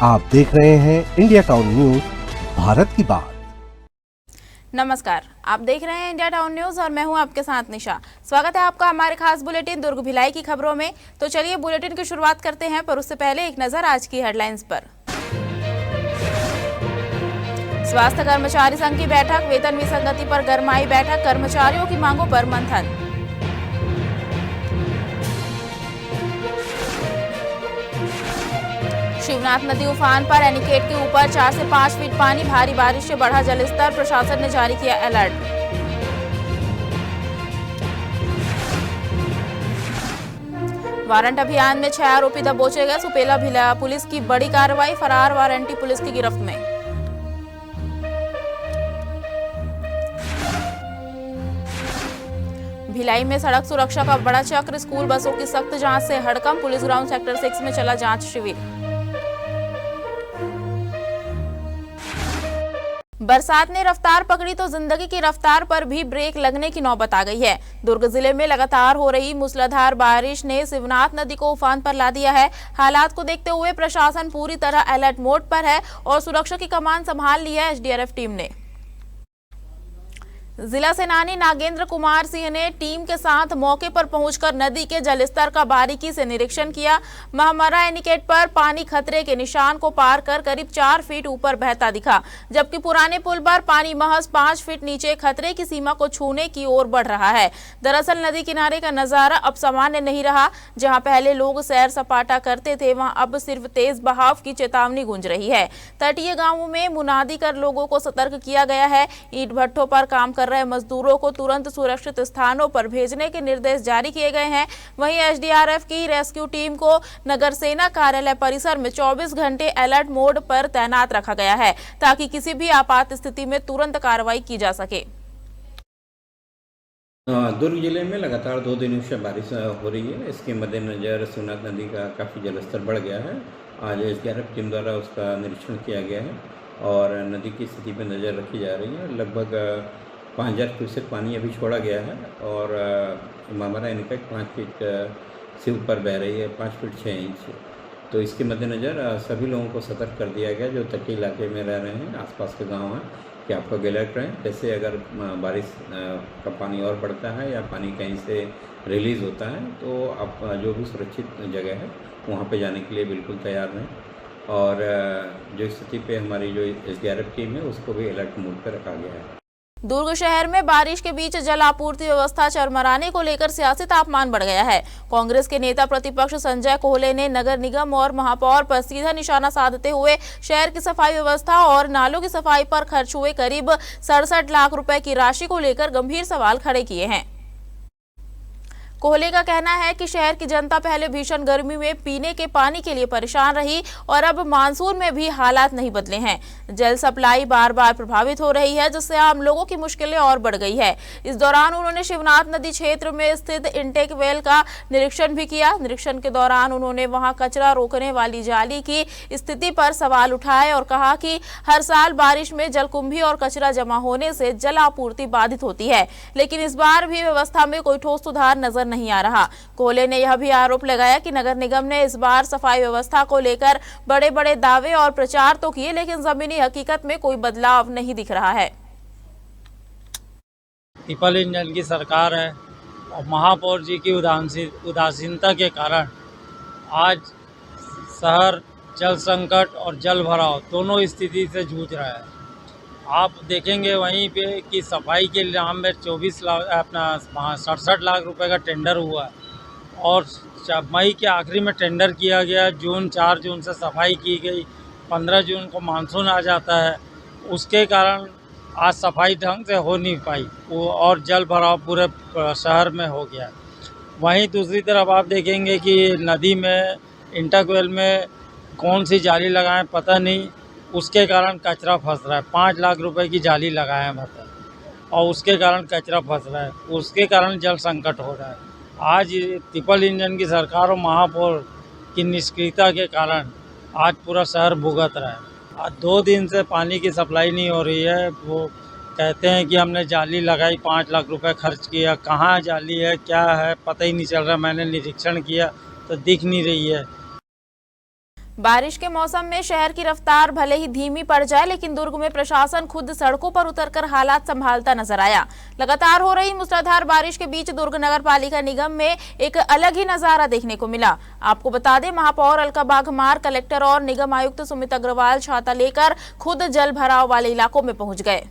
आप देख रहे हैं इंडिया टाउन न्यूज, भारत की बात। नमस्कार, आप देख रहे हैं इंडिया टाउन न्यूज और मैं हूं आपके साथ निशा। स्वागत है आपका हमारे खास बुलेटिन दुर्ग भिलाई की खबरों में। तो चलिए बुलेटिन की शुरुआत करते हैं, पर उससे पहले एक नजर आज की हेडलाइंस पर। स्वास्थ्य कर्मचारी संघ की बैठक, वेतन विसंगति पर गरमाई बैठक, कर्मचारियों की मांगों पर मंथन। शिवनाथ नदी उफान पर, एनीकेट के ऊपर 4 से 5 फीट पानी, भारी बारिश से बढ़ा जलस्तर, प्रशासन ने जारी किया अलर्ट। वारंट अभियान में 6 आरोपी दबोचे गए, सुपेला भिला पुलिस की बड़ी कार्रवाई, फरार वारंटी पुलिस की गिरफ्त में। भिलाई में सड़क सुरक्षा का बड़ा चक्र, स्कूल बसों की सख्त जांच से हड़कंप, पुलिस ग्राउंड सेक्टर 6 में चला जांच शिविर। बरसात ने रफ्तार पकड़ी तो जिंदगी की रफ्तार पर भी ब्रेक लगने की नौबत आ गई है। दुर्ग जिले में लगातार हो रही मूसलाधार बारिश ने शिवनाथ नदी को उफान पर ला दिया है। हालात को देखते हुए प्रशासन पूरी तरह अलर्ट मोड पर है और सुरक्षा की कमान संभाल ली है एसडीआरएफ टीम ने। जिला सेनानी नागेंद्र कुमार सिंह ने टीम के साथ मौके पर पहुंचकर नदी के जलस्तर का बारीकी से निरीक्षण किया। महामरा एनीकेट पर पानी खतरे के निशान को पार कर करीब 4 फीट ऊपर बहता दिखा, जबकि पुराने पुल पर पानी महज 5 फीट नीचे खतरे की सीमा को छूने की ओर बढ़ रहा है। दरअसल नदी किनारे का नजारा अब सामान्य नहीं रहा। जहां पहले लोग सैर सपाटा करते थे, वहां अब सिर्फ तेज बहाव की चेतावनी गूंज रही है। तटीय गांवों में मुनादी कर लोगों को सतर्क किया गया है। ईंट भट्ठों पर काम कर रहे मजदूरों को तुरंत सुरक्षित स्थानों पर भेजने के निर्देश जारी किए गए हैं। वहीं एसडीआरएफ की रेस्क्यू टीम को नगर सेना कार्यालय परिसर में 24 घंटे अलर्ट मोड पर तैनात रखा गया है, ताकि किसी भी आपात स्थिति में तुरंत कार्रवाई की जा सके। दुर्ग जिले में लगातार 2 दिनों से बारिश हो रही है। इसके मद्देनजर शिवनाथ नदी का काफ़ी जलस्तर बढ़ गया है। आज एसडीआरएफ टीम द्वारा उसका निरीक्षण किया गया है और नदी की स्थिति पर नज़र रखी जा रही है। लगभग 5000 क्यूसेक पानी अभी छोड़ा गया है और मामरा एनीकेट 5 फीट से ऊपर बह रही है, 5 फीट 6 इंच। तो इसके मद्देनज़र सभी लोगों को सतर्क कर दिया गया जो तटीय इलाके में रह रहे हैं, आसपास के गांव हैं, कि आप लोग अलर्ट रहें। जैसे अगर बारिश का पानी और बढ़ता है या पानी कहीं से रिलीज़ होता है तो आप जो भी सुरक्षित जगह है वहाँ पे जाने के लिए बिल्कुल तैयार रहें। और जो स्थिति पे हमारी जो एसडीआरएफ टीम है उसको भी अलर्ट मोड पर रखा गया है। दुर्ग शहर में बारिश के बीच जल आपूर्ति व्यवस्था चरमराने को लेकर सियासी तापमान बढ़ गया है। कांग्रेस के नेता प्रतिपक्ष संजय कोहले ने नगर निगम और महापौर पर सीधा निशाना साधते हुए शहर की सफाई व्यवस्था और नालों की सफाई पर खर्च हुए करीब 67 लाख रुपए की राशि को लेकर गंभीर सवाल खड़े किए हैं। कोहले का कहना है कि शहर की जनता पहले भीषण गर्मी में पीने के पानी के लिए परेशान रही और अब मानसून में भी हालात नहीं बदले हैं। जल सप्लाई बार बार प्रभावित हो रही है, जिससे आम लोगों की मुश्किलें और बढ़ गई है। इस दौरान उन्होंने शिवनाथ नदी क्षेत्र में स्थित इंटेक वेल का निरीक्षण भी किया। निरीक्षण के दौरान उन्होंने वहां कचरा रोकने वाली जाली की स्थिति पर सवाल उठाए और कहा कि हर साल बारिश में जलकुंभी और कचरा जमा होने से जल आपूर्ति बाधित होती है, लेकिन इस बार भी व्यवस्था में कोई ठोस सुधार नजर नहीं आ रहा। कोहले ने यह भी आरोप लगाया कि नगर निगम ने इस बार सफाई व्यवस्था को लेकर बड़े बड़े दावे और प्रचार तो किए, लेकिन जमीनी हकीकत में कोई बदलाव नहीं दिख रहा है। ट्रिपल इंजन की सरकार है और महापौर जी की उदासीनता के कारण आज शहर जल संकट और जल भराव दोनों स्थिति से जूझ रहा है। आप देखेंगे वहीं पे कि सफाई के नाम में 67 लाख रुपए का टेंडर हुआ और मई के आखिरी में टेंडर किया गया। 4 जून से सफाई की गई, 15 जून को मानसून आ जाता है, उसके कारण आज सफाई ढंग से हो नहीं पाई वो और जल भराव पूरे शहर में हो गया। वहीं दूसरी तरफ आप देखेंगे कि नदी में इंटरवेल में कौन सी जाली लगाएं पता नहीं, उसके कारण कचरा फंस रहा है। 5 लाख रुपए की जाली लगाए हैं मतलब, और उसके कारण कचरा फंस रहा है, उसके कारण जल संकट हो रहा है। आज ट्रिपल इंजन की सरकार और महापौर की निष्क्रियता के कारण आज पूरा शहर भुगत रहा है। आज 2 दिन से पानी की सप्लाई नहीं हो रही है। वो कहते हैं कि हमने जाली लगाई, 5 लाख रुपए खर्च किया, कहाँ जाली है क्या है पता ही नहीं चल रहा। मैंने निरीक्षण किया तो दिख नहीं रही है। बारिश के मौसम में शहर की रफ्तार भले ही धीमी पड़ जाए, लेकिन दुर्ग में प्रशासन खुद सड़कों पर उतरकर हालात संभालता नजर आया। लगातार हो रही मूसलाधार बारिश के बीच दुर्ग नगर पालिका निगम में एक अलग ही नजारा देखने को मिला। आपको बता दें, महापौर अलका बाघमार, कलेक्टर और निगम आयुक्त सुमित अग्रवाल छाता लेकर खुद जल भराव वाले इलाकों में पहुंच गए।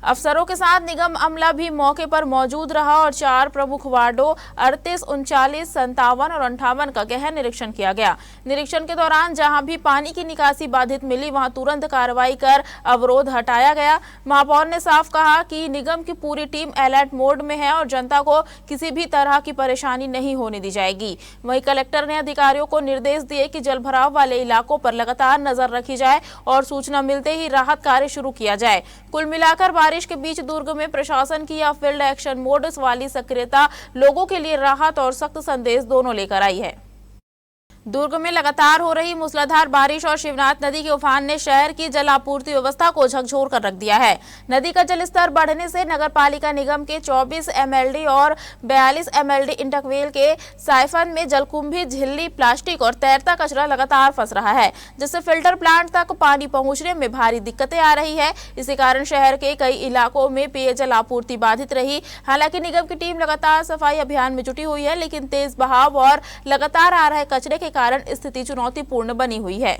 अफसरों के साथ निगम अमला भी मौके पर मौजूद रहा और 4 प्रमुख वार्डों 38, 39, 57 और 58 का गहन निरीक्षण किया गया। निरीक्षण के दौरान जहां भी पानी की निकासी बाधित मिली, वहां तुरंत कार्रवाई कर अवरोध हटाया गया। महापौर ने साफ कहा कि निगम की पूरी टीम अलर्ट मोड में है और जनता को किसी भी तरह की परेशानी नहीं होने दी जाएगी। वहीं कलेक्टर ने अधिकारियों को निर्देश दिए कि जलभराव वाले इलाकों पर लगातार नजर रखी जाए और सूचना मिलते ही राहत कार्य शुरू किया जाए। कुल मिलाकर बारिश के बीच दुर्ग में प्रशासन की यह फील्ड एक्शन मोड वाली सक्रियता लोगों के लिए राहत और सख्त संदेश दोनों लेकर आई है। दुर्ग में लगातार हो रही मूसलाधार बारिश और शिवनाथ नदी के उफान ने शहर की जल आपूर्ति व्यवस्था को झकझोर कर रख दिया है। नदी का जलस्तर बढ़ने से नगर पालिका निगम के 24 MLD और 42 MLD इंटकवेल के साइफन में जलकुंभी, झिल्ली, प्लास्टिक और तैरता कचरा लगातार फंस रहा है, जिससे फिल्टर प्लांट तक पानी पहुंचने में भारी दिक्कतें आ रही है। इसी कारण शहर के कई इलाकों में पेयजल आपूर्ति बाधित रही। हालांकि निगम की टीम लगातार सफाई अभियान में जुटी हुई है, लेकिन तेज बहाव और लगातार आ रहे कचरे के कारण स्थिति चुनौतीपूर्ण बनी हुई है।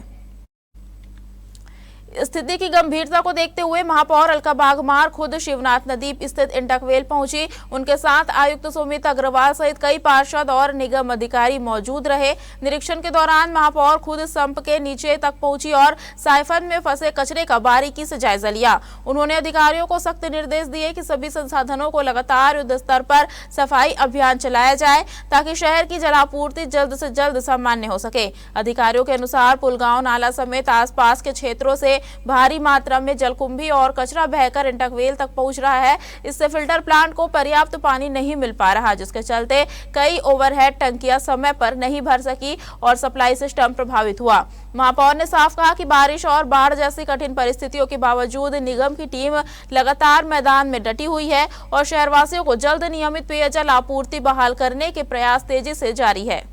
स्थिति की गंभीरता को देखते हुए महापौर अलका बाघमार खुद शिवनाथ नदी स्थित इंटकवेल पहुंची। उनके साथ आयुक्त सुमित अग्रवाल सहित कई पार्षद और निगम अधिकारी मौजूद रहे। निरीक्षण के दौरान महापौर खुद संप के नीचे तक पहुंची और साइफन में फंसे कचरे का बारीकी से जायजा लिया। उन्होंने अधिकारियों को सख्त निर्देश दिए कि सभी संसाधनों को लगातार युद्ध स्तर पर सफाई अभियान चलाया जाए, ताकि शहर की जलापूर्ति जल्द से जल्द सामान्य हो सके। अधिकारियों के अनुसार पुलगांव नाला समेत आसपास के क्षेत्रों से भारी मात्रा में जलकुंभी और कचरा बहकर इंटकवेल तक पहुंच रहा है। इससे फिल्टर प्लांट को पर्याप्त पानी नहीं मिल पा रहा, जिसके चलते कई ओवरहेड टंकियां समय पर नहीं भर सकी और सप्लाई सिस्टम प्रभावित हुआ। महापौर ने साफ कहा कि बारिश और बाढ़ जैसी कठिन परिस्थितियों के बावजूद निगम की टीम लगातार मैदान में डटी हुई है और शहरवासियों को जल्द नियमित पेयजल आपूर्ति बहाल करने के प्रयास तेजी से जारी है।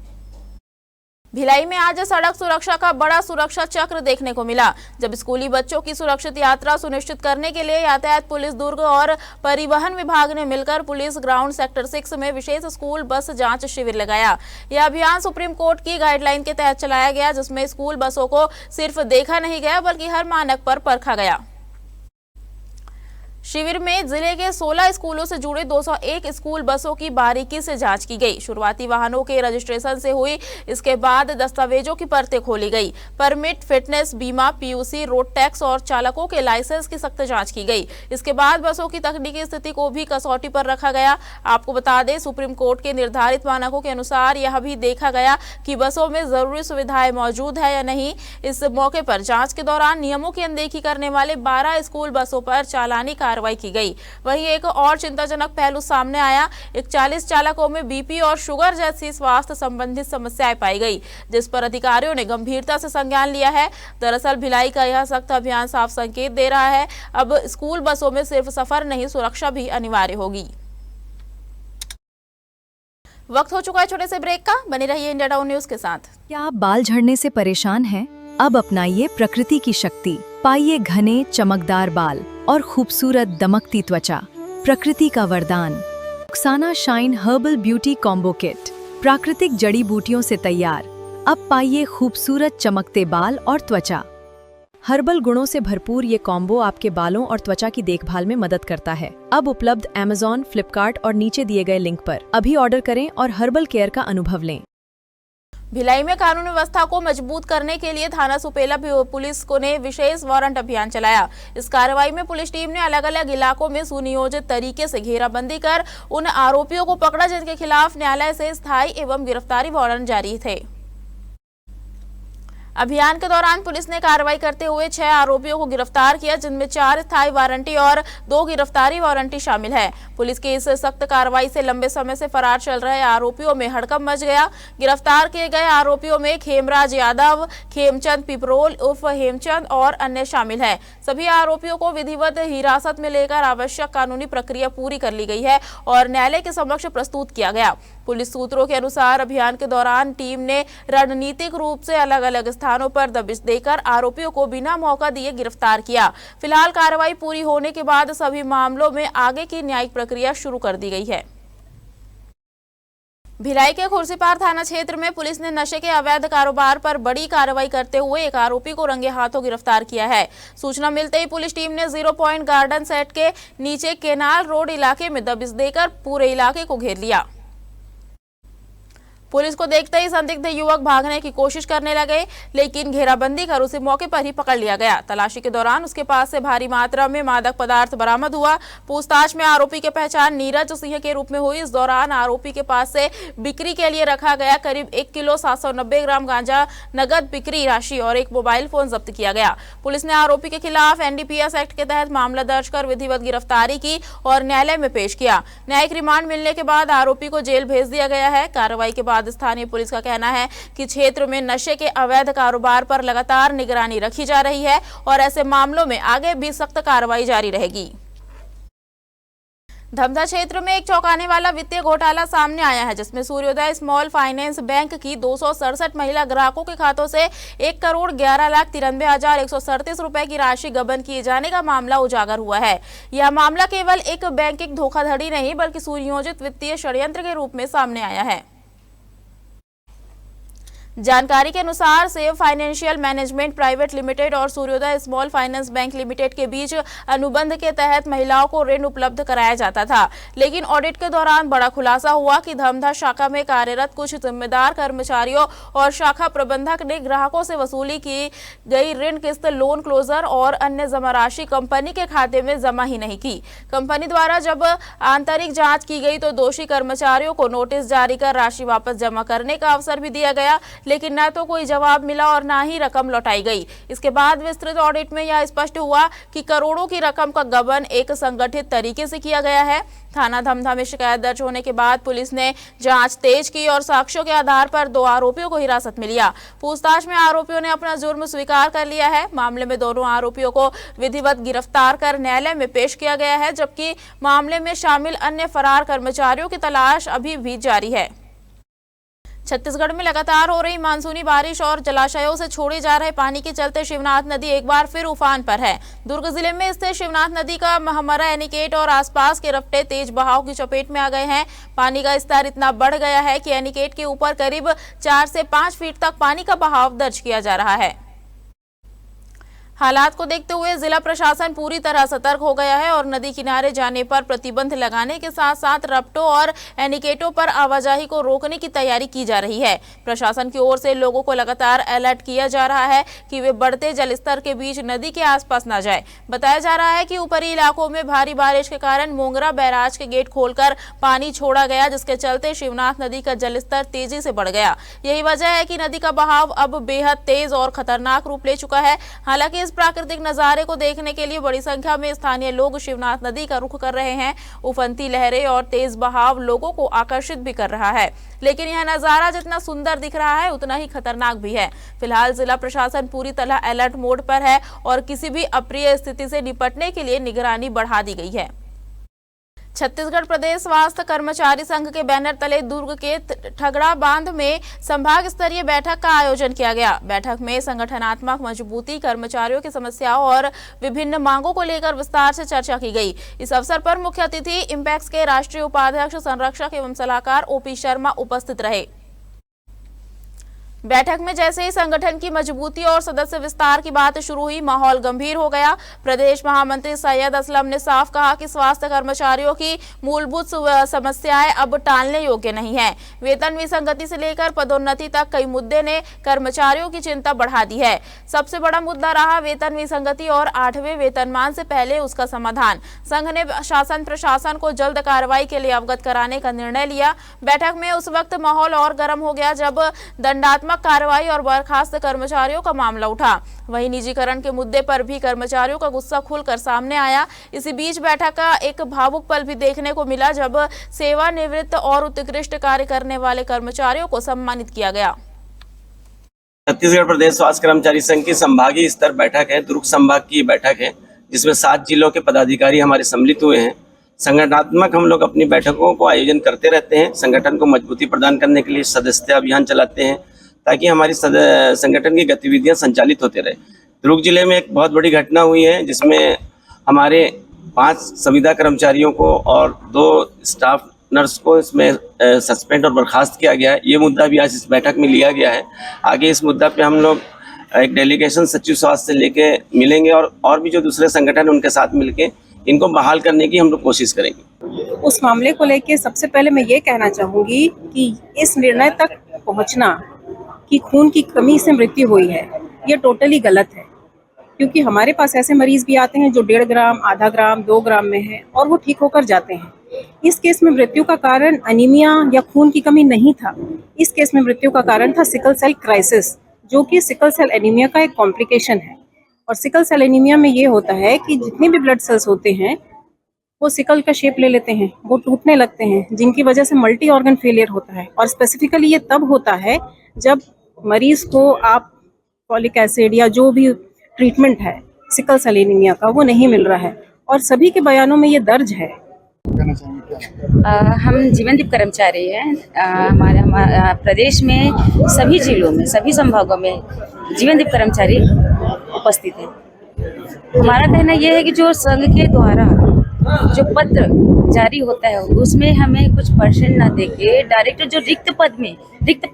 भिलाई में आज सड़क सुरक्षा का बड़ा सुरक्षा चक्र देखने को मिला, जब स्कूली बच्चों की सुरक्षित यात्रा सुनिश्चित करने के लिए यातायात पुलिस दुर्ग और परिवहन विभाग ने मिलकर पुलिस ग्राउंड सेक्टर 6 में विशेष स्कूल बस जांच शिविर लगाया। यह अभियान सुप्रीम कोर्ट की गाइडलाइन के तहत चलाया गया, जिसमें स्कूल बसों को सिर्फ देखा नहीं गया बल्कि हर मानक पर परखा गया। शिविर में जिले के 16 स्कूलों से जुड़े 201 स्कूल बसों की बारीकी से जांच की गई। शुरुआती वाहनों के रजिस्ट्रेशन से हुई, इसके बाद दस्तावेजों की परतें खोली गई। परमिट, फिटनेस, बीमा, PUC, रोड टैक्स और चालकों के लाइसेंस की सख्त जांच की गई। इसके बाद बसों की तकनीकी स्थिति को भी कसौटी पर रखा गया। आपको बता दें, सुप्रीम कोर्ट के निर्धारित मानकों के अनुसार यह भी देखा गया कि बसों में जरूरी सुविधाएं मौजूद है या नहीं। इस मौके पर जांच के दौरान नियमों की अनदेखी करने वाले 12 स्कूल बसों पर चालानी कार्रवाई की गई। वहीं एक और चिंताजनक पहलू सामने आया। 41 चालकों में BP और शुगर जैसी स्वास्थ्य संबंधित समस्याएं पाई गई, जिस पर अधिकारियों ने गंभीरता से संज्ञान लिया है। दरअसल भिलाई का यह सख्त अभियान साफ संकेत दे रहा है, अब स्कूल बसों में सिर्फ सफर नहीं, सुरक्षा भी अनिवार्य होगी। वक्त हो चुका है छोटे से ब्रेक का, बने रहिए इंडिया टाउन न्यूज के साथ। क्या आप बाल झड़ने से परेशान हैं? अब अपनाइए प्रकृति की शक्ति, पाइए घने चमकदार बाल और खूबसूरत दमकती त्वचा। प्रकृति का वरदान Rukhsana shine herbal beauty combo kit, प्राकृतिक जड़ी बूटियों से तैयार। अब पाइए खूबसूरत चमकते बाल और त्वचा। हर्बल गुणों से भरपूर ये कॉम्बो आपके बालों और त्वचा की देखभाल में मदद करता है। अब उपलब्ध Amazon, Flipkart और नीचे दिए गए लिंक पर। अभी ऑर्डर करें और हर्बल केयर का अनुभव लें। भिलाई में कानून व्यवस्था को मजबूत करने के लिए थाना सुपेला पुलिस को ने विशेष वारंट अभियान चलाया। इस कार्रवाई में पुलिस टीम ने अलग अलग इलाकों में सुनियोजित तरीके से घेराबंदी कर उन आरोपियों को पकड़ा जिनके खिलाफ न्यायालय से स्थायी एवं गिरफ्तारी वारंट जारी थे। अभियान के दौरान पुलिस ने कार्रवाई करते हुए 6 आरोपियों को गिरफ्तार किया, जिनमें 4 स्थायी वारंटी और 2 गिरफ्तारी वारंटी शामिल है। पुलिस की इस सख्त कार्रवाई से लंबे समय से फरार चल रहे आरोपियों में हड़कंप मच गया। गिरफ्तार किए गए आरोपियों में खेमराज यादव, खेमचंद पिपरोल उर्फ हेमचंद और अन्य शामिल हैं। सभी आरोपियों को विधिवत हिरासत में लेकर आवश्यक कानूनी प्रक्रिया पूरी कर ली गई है और न्यायालय के समक्ष प्रस्तुत किया गया। पुलिस सूत्रों के अनुसार अभियान के दौरान टीम ने रणनीतिक रूप से अलग अलग स्थानों पर दबिश देकर आरोपियों को बिना मौका दिए गिरफ्तार किया। फिलहाल कार्रवाई पूरी होने के बाद सभी मामलों में आगे की न्यायिक प्रक्रिया शुरू कर दी गई है। भिलाई के खुर्सीपार थाना क्षेत्र में पुलिस ने नशे के अवैध कारोबार पर बड़ी कार्रवाई करते हुए एक आरोपी को रंगे हाथों गिरफ्तार किया है। सूचना मिलते ही पुलिस टीम ने 0 पॉइंट गार्डन सेट के नीचे केनाल रोड इलाके में दबिश देकर पूरे इलाके को घेर लिया। पुलिस को देखते ही संदिग्ध युवक भागने की कोशिश करने लगे, लेकिन घेराबंदी कर उसे मौके पर ही पकड़ लिया गया। तलाशी के दौरान उसके पास से भारी मात्रा में मादक पदार्थ बरामद हुआ। पूछताछ में आरोपी की पहचान नीरज सिंह के रूप में हुई। इस दौरान आरोपी के पास से बिक्री के लिए रखा गया करीब 1 किलो 790 ग्राम गांजा, नगद बिक्री राशि और एक मोबाइल फोन जब्त किया गया। पुलिस ने आरोपी के खिलाफ NDPS एक्ट के तहत मामला दर्ज कर विधिवत गिरफ्तारी की और न्यायालय में पेश किया। न्यायिक रिमांड मिलने के बाद आरोपी को जेल भेज दिया गया है। कार्रवाई के बाद स्थानीय पुलिस का कहना है कि क्षेत्र में नशे के अवैध कारोबार पर लगातार निगरानी रखी जा रही है और ऐसे मामलों में आगे भी सख्त कार्रवाई जारी रहेगी। धमधा क्षेत्र में एक चौंकाने वाला वित्तीय घोटाला सामने आया है, जिसमें सूर्योदय स्मॉल फाइनेंस बैंक की 267 महिला ग्राहकों के खातों से 1,93,137 रुपए की राशि गबन किए जाने का मामला उजागर हुआ है। यह मामला केवल एक बैंकिंग धोखाधड़ी नहीं बल्कि सुनियोजित वित्तीय षड्यंत्र के रूप में सामने आया है। जानकारी के अनुसार save financial management private limited और सूर्योदय स्मॉल फाइनेंस बैंक लिमिटेड के बीच अनुबंध के तहत महिलाओं को ऋण उपलब्ध कराया जाता था, लेकिन ऑडिट के दौरान बड़ा खुलासा हुआ कि धमधा शाखा में कार्यरत कुछ जिम्मेदार कर्मचारियों और शाखा प्रबंधक ने ग्राहकों से वसूली की गई ऋण किस्त, लोन क्लोजर और अन्य जमा राशि कंपनी के खाते में जमा ही नहीं की। कंपनी द्वारा जब आंतरिक जाँच की गई तो दोषी कर्मचारियों को नोटिस जारी कर राशि वापस जमा करने का अवसर भी दिया गया, लेकिन न तो कोई जवाब मिला और न ही रकम लौटाई गई। इसके बाद विस्तृत ऑडिट में यह स्पष्ट हुआ कि करोड़ों की रकम का गबन एक संगठित तरीके से किया गया है। थाना धमधा में शिकायत दर्ज होने के बाद पुलिस ने जांच तेज की और साक्ष्यों के आधार पर 2 आरोपियों को हिरासत में लिया। पूछताछ में आरोपियों ने अपना जुर्म स्वीकार कर लिया है। मामले में दोनों आरोपियों को विधिवत गिरफ्तार कर न्यायालय में पेश किया गया है, जबकि मामले में शामिल अन्य फरार कर्मचारियों की तलाश अभी भी जारी है। छत्तीसगढ़ में लगातार हो रही मानसूनी बारिश और जलाशयों से छोड़े जा रहे पानी के चलते शिवनाथ नदी एक बार फिर उफान पर है। दुर्ग जिले में स्थित शिवनाथ नदी का महमरा, एनीकेट और आसपास के रफ्ते तेज बहाव की चपेट में आ गए हैं। पानी का स्तर इतना बढ़ गया है कि एनीकेट के ऊपर करीब 4 से 5 फीट तक पानी का बहाव दर्ज किया जा रहा है। हालात को देखते हुए जिला प्रशासन पूरी तरह सतर्क हो गया है और नदी किनारे जाने पर प्रतिबंध लगाने के साथ साथ रपटों और एनीकेटों पर आवाजाही को रोकने की तैयारी की जा रही है। प्रशासन की ओर से लोगों को लगातार अलर्ट किया जा रहा है कि वे बढ़ते जलस्तर के बीच नदी के आसपास न जाए। बताया जा रहा है कि ऊपरी इलाकों में भारी बारिश के कारण मोंगरा बैराज के गेट खोलकर पानी छोड़ा गया, जिसके चलते शिवनाथ नदी का जलस्तर तेजी से बढ़ गया। यही वजह है कि नदी का बहाव अब बेहद तेज और खतरनाक रूप ले चुका है। हालांकि प्राकृतिक नजारे को देखने के लिए बड़ी संख्या में स्थानीय लोग शिवनाथ नदी का रुख कर रहे हैं। उफनती लहरें और तेज बहाव लोगों को आकर्षित भी कर रहा है, लेकिन यह नजारा जितना सुंदर दिख रहा है उतना ही खतरनाक भी है। फिलहाल जिला प्रशासन पूरी तरह अलर्ट मोड पर है और किसी भी अप्रिय स्थिति से निपटने के लिए निगरानी बढ़ा दी गई है। छत्तीसगढ़ प्रदेश स्वास्थ्य कर्मचारी संघ के बैनर तले दुर्ग के ठगड़ा बांध में संभाग स्तरीय बैठक का आयोजन किया गया। बैठक में संगठनात्मक मजबूती, कर्मचारियों की समस्याओं और विभिन्न मांगों को लेकर विस्तार से चर्चा की गई। इस अवसर पर मुख्य अतिथि इंपैक्स के राष्ट्रीय उपाध्यक्ष, संरक्षक एवं सलाहकार OP शर्मा उपस्थित रहे। बैठक में जैसे ही संगठन की मजबूती और सदस्य विस्तार की बात शुरू हुई, माहौल गंभीर हो गया। प्रदेश महामंत्री सैयद असलम ने साफ कहा कि स्वास्थ्य कर्मचारियों की मूलभूत समस्याएं अब टालने योग्य नहीं है। वेतन विसंगति से लेकर पदोन्नति तक कई मुद्दे ने कर्मचारियों की चिंता बढ़ा दी है। सबसे बड़ा मुद्दा रहा वेतन विसंगति और 8वें वेतनमान से पहले उसका समाधान। संघ ने शासन प्रशासन को जल्द कार्रवाई के लिए अवगत कराने का निर्णय लिया। बैठक में उस वक्त माहौल और गर्म हो गया जब दंडात्मक रक्षात्मक कार्रवाई और बर्खास्त कर्मचारियों का मामला उठा। वहीं निजीकरण के मुद्दे पर भी कर्मचारियों का गुस्सा खुलकर सामने आया। इसी बीच बैठक का एक भावुक पल भी देखने को मिला जब सेवानिवृत्त और उत्कृष्ट कार्य करने वाले कर्मचारियों को सम्मानित किया गया। छत्तीसगढ़ प्रदेश स्वास्थ्य कर्मचारी संघ की संभागीय स्तर बैठक है, दुर्ग संभाग की बैठक है, जिसमें 7 जिलों के पदाधिकारी हमारे सम्मिलित हुए हैं। संगठनात्मक हम लोग अपनी बैठकों को आयोजन करते रहते हैं। संगठन को मजबूती प्रदान करने के लिए सदस्यता अभियान चलाते हैं ताकि हमारी संगठन की गतिविधियां संचालित होते रहे। दुर्ग जिले में एक बहुत बड़ी घटना हुई है जिसमें हमारे 5 संविदा कर्मचारियों को और 2 स्टाफ नर्स को इसमें सस्पेंड और बर्खास्त किया गया है। ये मुद्दा भी आज इस बैठक में लिया गया है। आगे इस मुद्दा पे हम लोग एक डेलीगेशन सचिव स्वास्थ्य से लेके मिलेंगे और भी जो दूसरे संगठन है उनके साथ मिलके इनको बहाल करने की हम लोग कोशिश करेंगे। उस मामले को लेके सबसे पहले मैं ये कहना चाहूँगी कि इस निर्णय तक पहुँचना कि खून की कमी से मृत्यु हुई है, ये टोटली गलत है। क्योंकि हमारे पास ऐसे मरीज भी आते हैं जो 1.5 ग्राम, आधा ग्राम, 2 ग्राम में है और वो ठीक होकर जाते हैं। इस केस में मृत्यु का कारण अनीमिया या खून की कमी नहीं था। इस केस में मृत्यु का कारण था सिकल सेल क्राइसिस, जो कि सिकल सेल एनीमिया का एक कॉम्प्लिकेशन है। और सिकल सेल एनीमिया में ये होता है कि जितने भी ब्लड सेल्स होते हैं वो सिकल का शेप ले लेते हैं, वो टूटने लगते हैं, जिनकी वजह से मल्टी ऑर्गन फेलियर होता है। और स्पेसिफिकली ये तब होता है जब मरीज को आप फॉलिक एसिड या जो भी ट्रीटमेंट है सिकल सेल एनीमिया का वो नहीं मिल रहा है, और सभी के बयानों में ये दर्ज है। हम जीवनदीप कर्मचारी हैं। हमारे प्रदेश में सभी जिलों में, सभी संभागों में जीवनदीप कर्मचारी उपस्थित हैं। हमारा कहना यह है कि जो संघ के द्वारा जो पत्र जारी होता है उसमें हमें कुछ परसेंट ना देके डायरेक्ट जो रिक्त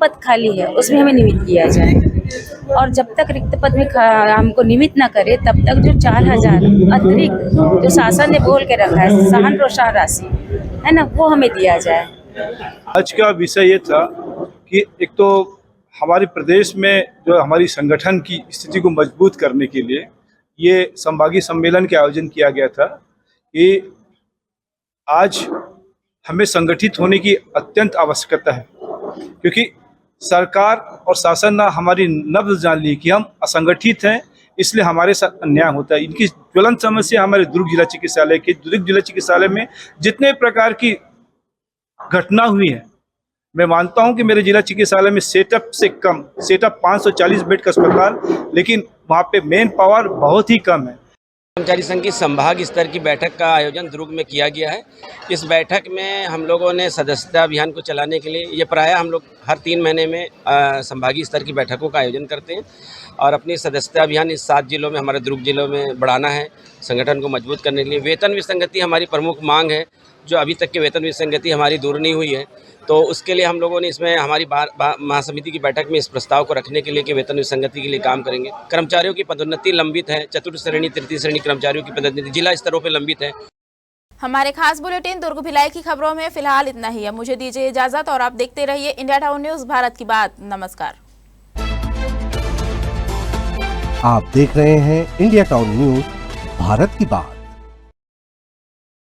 पद खाली है उसमें हमें निमित किया जाए। और जब तक रिक्त पद में हमको निमित ना करे तब तक जो 4,000 अतिरिक्त जो शासन ने बोल के रखा है सहान प्रोत्साहन राशि है ना, वो हमें दिया जाए। आज का विषय ये था कि एक तो हमारे प्रदेश में जो हमारी संगठन की स्थिति को मजबूत करने के लिए ये संभागीय सम्मेलन के आयोजन किया गया था कि आज हमें संगठित होने की अत्यंत आवश्यकता है, क्योंकि सरकार और शासन ने हमारी नब्ज जान ली कि हम असंगठित हैं, इसलिए हमारे साथ अन्याय होता है। इनकी ज्वलंत समस्या हमारे दुर्ग जिला चिकित्सालय में जितने प्रकार की घटना हुई है, मैं मानता हूं कि मेरे जिला चिकित्सालय में सेटअप 540 बेड का अस्पताल, लेकिन वहां पे मेन पावर बहुत ही कम है। कर्मचारी संघ की संभाग स्तर की बैठक का आयोजन दुर्ग में किया गया है। इस बैठक में हम लोगों ने सदस्यता अभियान को चलाने के लिए ये प्रायः हम लोग हर 3 महीने में संभागीय स्तर की बैठकों का आयोजन करते हैं और अपनी सदस्यता अभियान इस 7 जिलों में, हमारे दुर्ग जिलों में बढ़ाना है। संगठन को मजबूत करने के लिए वेतन विसंगति हमारी प्रमुख मांग है, जो अभी तक की वेतन विसंगति हमारी दूर नहीं हुई है। तो उसके लिए हम लोगों ने इसमें हमारी महासमिति की बैठक में इस प्रस्ताव को रखने के लिए कि वेतन विसंगति के लिए काम करेंगे। कर्मचारियों की पदोन्नति लंबित है, चतुर्थ श्रेणी, तृतीय श्रेणी कर्मचारियों की पदोन्नति जिला स्तरों पर लंबित है। हमारे खास बुलेटिन दुर्ग भिलाई की खबरों में फिलहाल इतना ही है। मुझे दीजिए इजाजत और आप देखते रहिए इंडिया टाउन न्यूज, भारत की बात। नमस्कार। आप देख रहे हैं इंडिया टाउन न्यूज, भारत की बात।